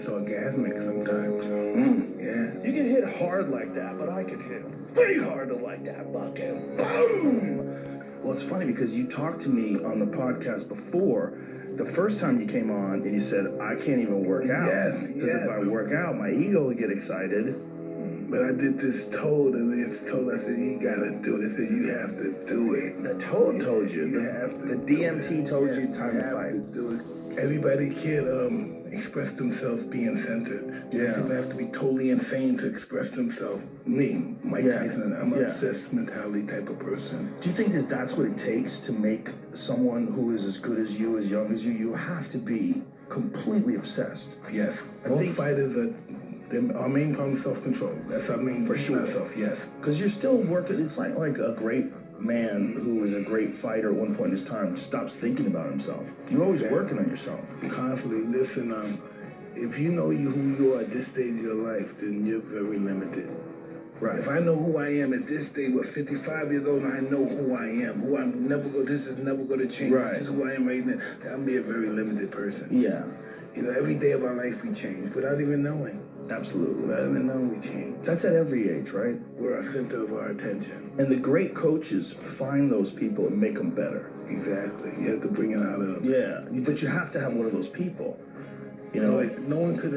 It's orgasmic sometimes. Yeah. You can hit hard like that, but I can hit way harder like that. Fucking boom! Well, it's funny because you talked to me on the podcast before. The first time you came on and you said, I can't even work out. Yes, Because yes. if I work out, my ego will get excited. But I did this toad, and this toad, I said, you gotta do it. I said, you have to do it. The toad told you. You have to. The DMT told you Yes, time you to have fight. to do it. Everybody can't express themselves being centered. Yeah. People have to be totally insane to express themselves. Me, Mike Tyson, I'm an obsessed mentality type of person. Do you think that that's what it takes to make someone who is as good as you, as young as you? You have to be completely obsessed. Yes. Most fighters our main problem is self-control. That's our main for sure. Self, yes. Because you're still working. It's like a great man who was a great fighter at one point in his time stops thinking about himself. You're always working on yourself. Constantly. Listen, if you know who you are at this stage of your life, then you're very limited. Right. If I know who I am at this stage, we're 55 years old, and I know who I am, who I'm never go. This is never going to change. Right. This is who I am right now. I'm be a very limited person. Yeah. You know, every day of our life we change without even knowing. Absolutely. Without even knowing we change. That's at every age, right? We're a center of our attention. And the great coaches find those people and make them better. Exactly. You have to bring it out of them. Yeah, but you have to have one of those people. You know, like no one could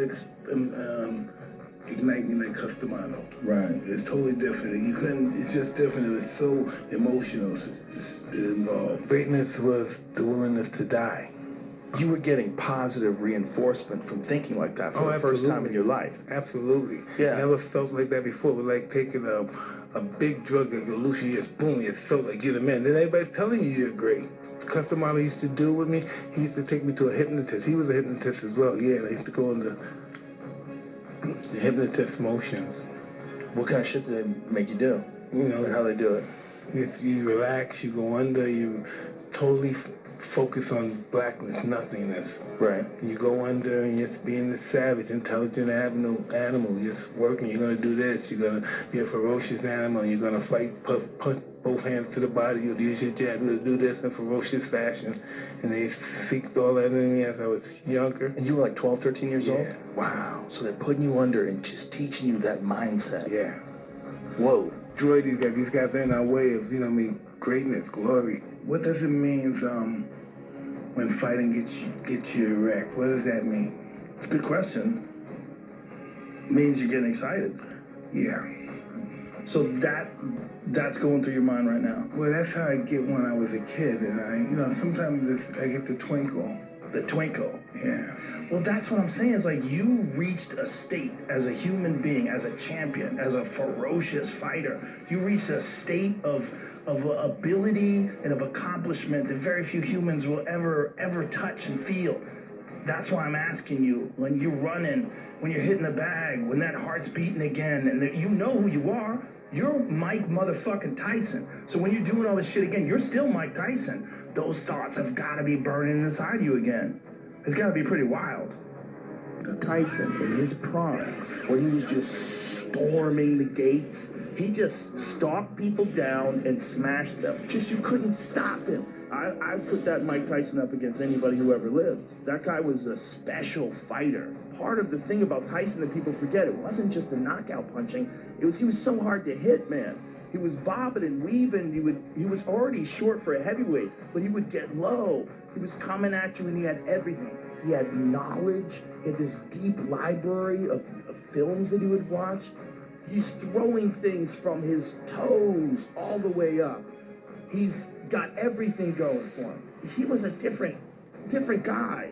ignite me like Customano. Right. It's totally different. You couldn't. It's just different. It was so emotional. It's involved. Greatness was the willingness to die. You were getting positive reinforcement from thinking like that for the first time in your life. Absolutely. Yeah. I never felt like that before. It was like taking a big drug like Lucy, just boom, it felt like you're the man. Then everybody's telling you you're great. Customano used to do with me, he used to take me to a hypnotist. He was a hypnotist as well. Yeah, they used to go into the hypnotist motions. What kind of shit did they make you do? You know, how they do it? You relax, you go under, you totally focus on blackness, nothingness. Right. You go under and you're just being the savage, intelligent animal. You're just working. You're going to do this. You're going to be a ferocious animal. You're going to fight, punch both hands to the body. You'll use your jab. You'll do this in ferocious fashion. And they seeked all that in me as I was younger. And you were like 12, 13 years old? Yeah. Wow. So they're putting you under and just teaching you that mindset. Yeah. Whoa. Destroy these guys. These guys are in our way of, greatness, glory. What does it mean when fighting gets you erect? What does that mean? It's a good question. It means you're getting excited. Yeah. So that's going through your mind right now? Well, that's how I get when I was a kid. And sometimes I get the twinkle. The twinkle. Yeah. Well, that's what I'm saying. Is like you reached a state as a human being, as a champion, as a ferocious fighter. You reached a state of ability and of accomplishment that very few humans will ever touch and feel. That's why I'm asking you, when you're running, when you're hitting the bag, when that heart's beating again, and that you know who you are, you're Mike motherfucking Tyson. So when you're doing all this shit again, you're still Mike Tyson. Those thoughts have got to be burning inside you again. It's got to be pretty wild. Tyson, in his prime, when he was just storming the gates, he just stalked people down and smashed them. Just you couldn't stop him. I put that Mike Tyson up against anybody who ever lived. That guy was a special fighter. Part of the thing about Tyson that people forget, it wasn't just the knockout punching. He was so hard to hit, man. He was bobbing and weaving. He was already short for a heavyweight, but he would get low. He was coming at you and he had everything. He had knowledge. He had this deep library of films that he would watch. He's throwing things from his toes all the way up. He's got everything going for him. He was a different guy.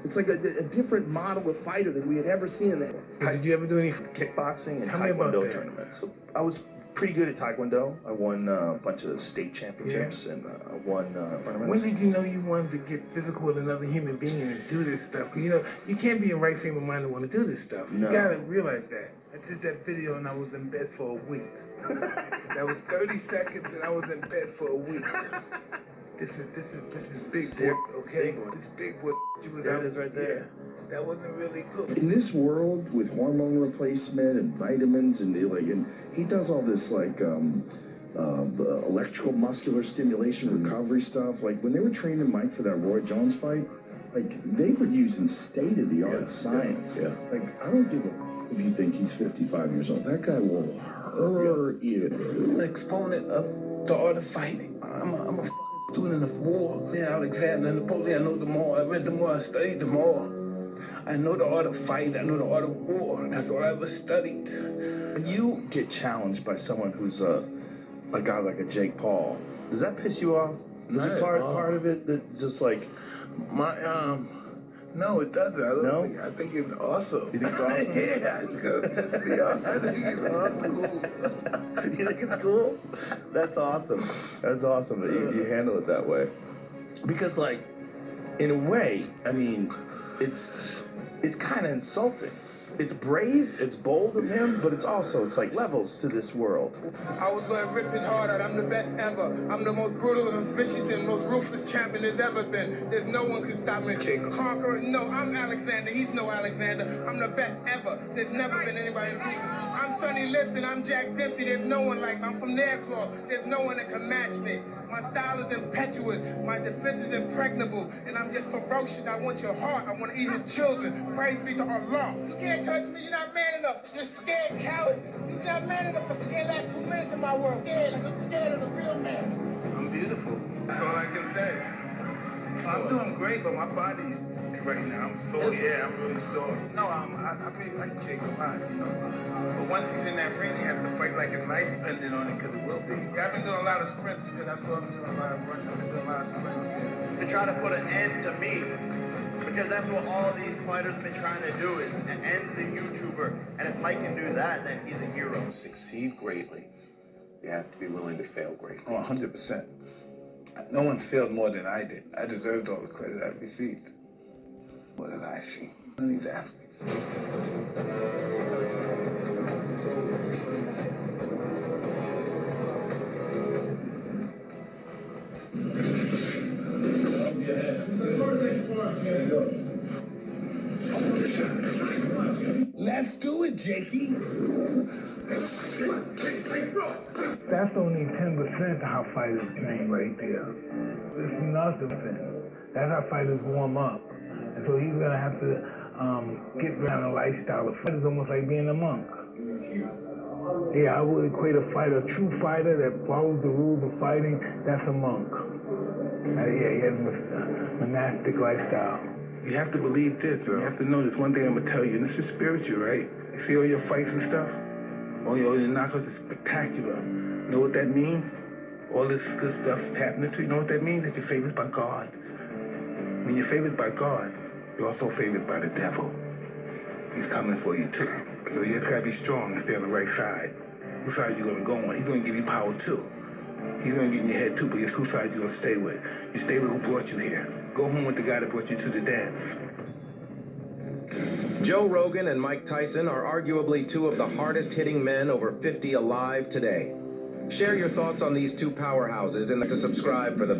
It's like a different model of fighter than we had ever seen in there. Did you ever do any kickboxing and Taekwondo tournaments? So I was pretty good at Taekwondo. I won a bunch of state championships and I won tournaments. When did you know you wanted to get physical with another human being and do this stuff? You can't be in right frame of mind to want to do this stuff. No. You gotta realize that. I did that video and I was in bed for a week. That was 30 seconds and I was in bed for a week. This is big work, okay? This big work. There it is right there. Yeah, that wasn't really good. In this world with hormone replacement and vitamins and he does all this electrical muscular stimulation recovery stuff. Like when they were training Mike for that Roy Jones fight, like, they were using state-of-the-art science. Yeah. Like, I don't give a if you think he's 55 years old. That guy will hurt you. I'm an exponent of the art of fighting. I'm a student of war. Yeah, Alexander and Napoleon, I know them all. I read them all, I studied them all. I know the art of fight, I know the art of war. That's all I ever studied. When you get challenged by someone who's a guy like a Jake Paul, does that piss you off? Is it part of it that's just like... No, it doesn't. No? I think it's awesome. You think it's awesome? Yeah, it's gonna piss me off. I think it's awesome. You think it's cool? That's awesome. That's awesome that you handle it that way. Because, like, in a way, I mean, it's kind of insulting. It's brave, it's bold of him, but it's like levels to this world. I was gonna rip his heart out. I'm the best ever. I'm the most brutal and vicious and most ruthless champion there's ever been. There's no one can stop me. Conqueror, no, I'm Alexander. He's no Alexander. I'm the best ever. There's never been anybody to beat me. I'm Sonny Liston. I'm Jack Dempsey. There's no one like me. I'm from Nairclaw. There's no one that can match me. My style is impetuous. My defense is impregnable. And I'm just ferocious. I want your heart. I want to eat his children. Praise be to Allah. You can't touch me. You're not man enough. You're scared, coward. You're not man enough to can't last 2 minutes in my world. Scared. Like I'm scared of the real man. I'm beautiful. That's all I can say. I'm doing great, but my body right now, I'm sore. Yeah, I'm really sore. No, I really like Jake a lot, you know. But once he's in that ring, he has to fight like his life depending on it, because it will be. Yeah, I've been doing a lot of sprints because I saw him doing a lot of running. I've been doing a lot of sprints. To try to put an end to me. Because that's what all these fighters have been trying to do, is to end the YouTuber. And if Mike can do that, then he's a hero. To succeed greatly, you have to be willing to fail greatly. Oh, 100%. No one failed more than I did. I deserved all the credit I received. What did I see? None of these athletes. Let's do it, Jakey. That's only 10% how fighters train right there. It's nothing. That's how fighters warm up. And so he's gonna have to get around a lifestyle of fighters, almost like being a monk. Yeah, I would equate a fighter, a true fighter that follows the rules of fighting, that's a monk. Yeah, he has a monastic lifestyle. You have to believe this, you have to know this. One thing I'm gonna tell you, and this is spiritual, right? You see all your fights and stuff? All your knockouts is spectacular. You know what that means? All this good stuff is happening to you. You know what that means? That you're favored by God. When you're favored by God, you're also favored by the devil. He's coming for you too. So you just gotta be strong and stay on the right side. Whose side you gonna go on? He's gonna give you power too. He's gonna get in your head too, but it's whose side you gonna stay with. You stay with who brought you here. Go home with the guy that brought you to the dance. Joe Rogan and Mike Tyson are arguably two of the hardest-hitting men over 50 alive today. Share your thoughts on these two powerhouses and to subscribe for the